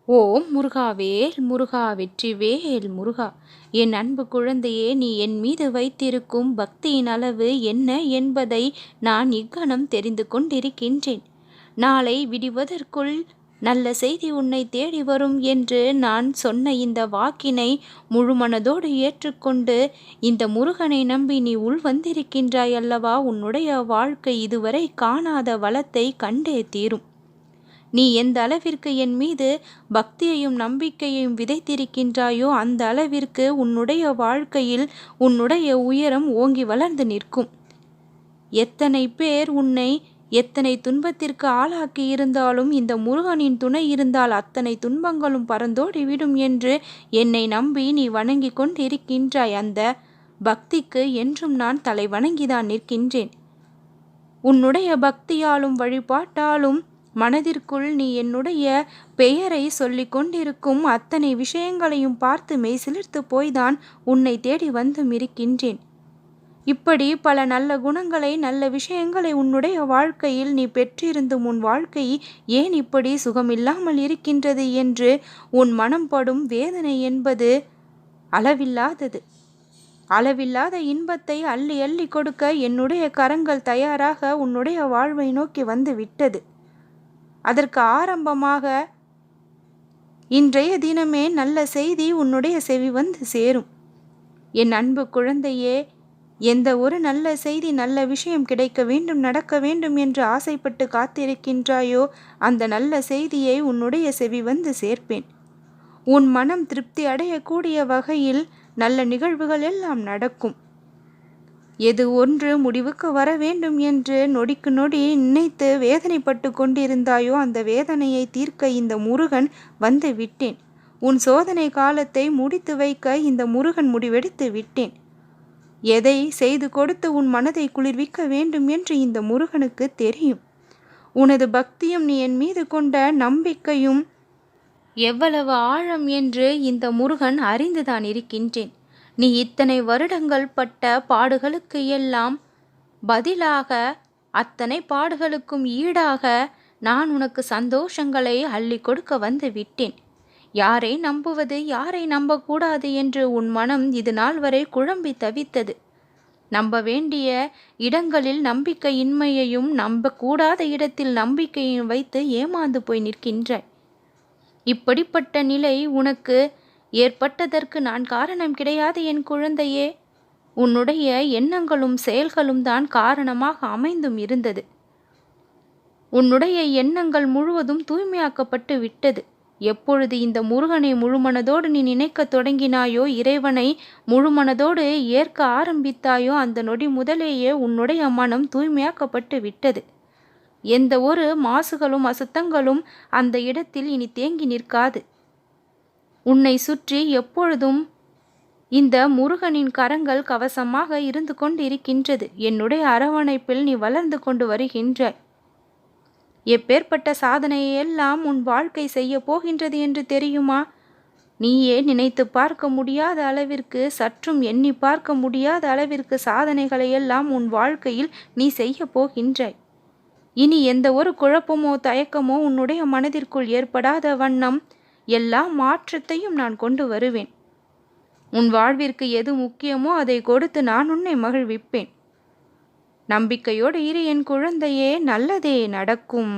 ஓம் முருகாவேல் முருகா வெற்றிவேல் முருகா. என் அன்பு குழந்தையே, நீ என் மீது வைத்திருக்கும் பக்தியின் அளவு என்ன என்பதை நான் இக்கணம் தெரிந்து கொண்டிருக்கின்றேன். நாளை விடிவதற்குள் நல்ல செய்தி உன்னை தேடி வரும் என்று நான் சொன்ன இந்த வாக்கினை முழுமனதோடு ஏற்றுக்கொண்டு இந்த முருகனை நம்பி நீ உள் வந்திருக்கின்றாய் அல்லவா? உன்னுடைய வாழ்க்கை இதுவரை காணாத வளத்தை கண்டே தீரும். நீ எந்த அளவிற்கு என் மீது பக்தியையும் நம்பிக்கையையும் விதைத்திருக்கின்றாயோ அந்த அளவிற்கு உன்னுடைய வாழ்க்கையில் உன்னுடைய உயரம் ஓங்கி வளர்ந்து நிற்கும். எத்தனை பேர் உன்னை எத்தனை துன்பத்திற்கு ஆளாக்கி இருந்தாலும் இந்த முருகனின் துணை இருந்தால் அத்தனை துன்பங்களும் பறந்தோடிவிடும் என்று என்னை நம்பி நீ வணங்கி கொண்டிருக்கின்றாய். அந்த பக்திக்கு என்றும் நான் தலை வணங்கிதான் நிற்கின்றேன். உன்னுடைய பக்தியாலும் வழிபாட்டாலும் மனதிற்குள் நீ என்னுடைய பெயரை சொல்லி கொண்டிருக்கும் அத்தனை விஷயங்களையும் பார்த்து மெய்சிலிர்த்து போய்தான் உன்னை தேடி வந்தும் இருக்கின்றேன். இப்படி பல நல்ல குணங்களை நல்ல விஷயங்களை உன்னுடைய வாழ்க்கையில் நீ பெற்றிருந்தும் உன் வாழ்க்கை ஏன் இப்படி சுகமில்லாமல் இருக்கின்றது என்று உன் மனம் படும் வேதனை என்பது அளவில்லாதது. அளவில்லாத இன்பத்தை அள்ளி அள்ளி கொடுக்க என்னுடைய கரங்கள் தயாராக உன்னுடைய வாழ்வை நோக்கி வந்து விட்டது. அதற்கு ஆரம்பமாக இன்றைய தினமே நல்ல செய்தி உன்னுடைய செவி வந்து சேரும். என் அன்பு குழந்தையே, எந்த ஒரு நல்ல செய்தி நல்ல விஷயம் கிடைக்க வேண்டும் நடக்க வேண்டும் என்று ஆசைப்பட்டு காத்திருக்கின்றாயோ அந்த நல்ல செய்தியை உன்னுடைய செவி வந்து சேர்ப்பேன். உன் மனம் திருப்தி அடையக்கூடிய வகையில் நல்ல நிகழ்வுகள் எல்லாம் நடக்கும். எது ஒன்று முடிவுக்கு வர வேண்டும் என்று நொடிக்கு நொடி நினைத்து வேதனைப்பட்டு கொண்டிருந்தாயோ அந்த வேதனையை தீர்க்க இந்த முருகன் வந்து விட்டேன். உன் சோதனை காலத்தை முடித்து வைக்க இந்த முருகன் முடிவெடுத்து விட்டேன். எதை செய்து கொடுத்து உன் மனதை குளிர்விக்க வேண்டும் என்று இந்த முருகனுக்கு தெரியும். உனது பக்தியும் நீ என் மீது கொண்ட நம்பிக்கையும் எவ்வளவு ஆழம் என்று இந்த முருகன் அறிந்துதான் இருக்கின்றேன். நீ இத்தனை வருடங்கள் பட்ட பாடுகளுக்கு எல்லாம் பதிலாக அத்தனை பாடுகளுக்கும் ஈடாக நான் உனக்கு சந்தோஷங்களை அள்ளி கொடுக்க வந்து விட்டேன். யாரை நம்புவது யாரை நம்பக்கூடாது என்று உன் மனம் இது நாள் வரை குழம்பி தவித்தது. நம்ப வேண்டிய இடங்களில் நம்பிக்கையின்மையையும் நம்பக்கூடாத இடத்தில் நம்பிக்கையையும் வைத்து ஏமாந்து போய் நிற்கின்றாய். இப்படிப்பட்ட நிலை உனக்கு ஏற்பட்டதற்கு நான் காரணம் கிடையாது என் குழந்தையே. உன்னுடைய எண்ணங்களும் செயல்களும் தான் காரணமாக அமைந்தும் இருந்தது. உன்னுடைய எண்ணங்கள் முழுவதும் தூய்மையாக்கப்பட்டு விட்டது. எப்பொழுது இந்த முருகனை முழுமனதோடு நீ நினைக்க தொடங்கினாயோ, இறைவனை முழுமனதோடு ஏற்க ஆரம்பித்தாயோ அந்த நொடி முதலேயே உன்னுடைய மனம் தூய்மையாக்கப்பட்டு விட்டது. எந்த ஒரு மாசுகளும் அசுத்தங்களும் அந்த இடத்தில் இனி தேங்கி நிற்காது. உன்னை சுற்றி எப்பொழுதும் இந்த முருகனின் கரங்கள் கவசமாக இருந்து கொண்டு இருக்கின்றது. என்னுடைய அரவணைப்பில் நீ வளர்ந்து கொண்டு வருகின்றாய். எப்பேற்பட்ட சாதனையெல்லாம் உன் வாழ்க்கை செய்ய போகின்றது என்று தெரியுமா? நீயே நினைத்து பார்க்க முடியாத அளவிற்கு, சற்றும் எண்ணி பார்க்க முடியாத அளவிற்கு சாதனைகளையெல்லாம் உன் வாழ்க்கையில் நீ செய்ய போகின்றாய். இனி எந்த ஒரு குழப்பமோ தயக்கமோ உன்னுடைய மனதிற்குள் ஏற்படாத வண்ணம் எல்லா மாற்றத்தையும் நான் கொண்டு வருவேன். உன் வாழ்விற்கு எது முக்கியமோ அதை கொடுத்து நான் உன்னை மகிழ்விப்பேன். நம்பிக்கையோடு இரு என் குழந்தையே, நல்லதே நடக்கும்.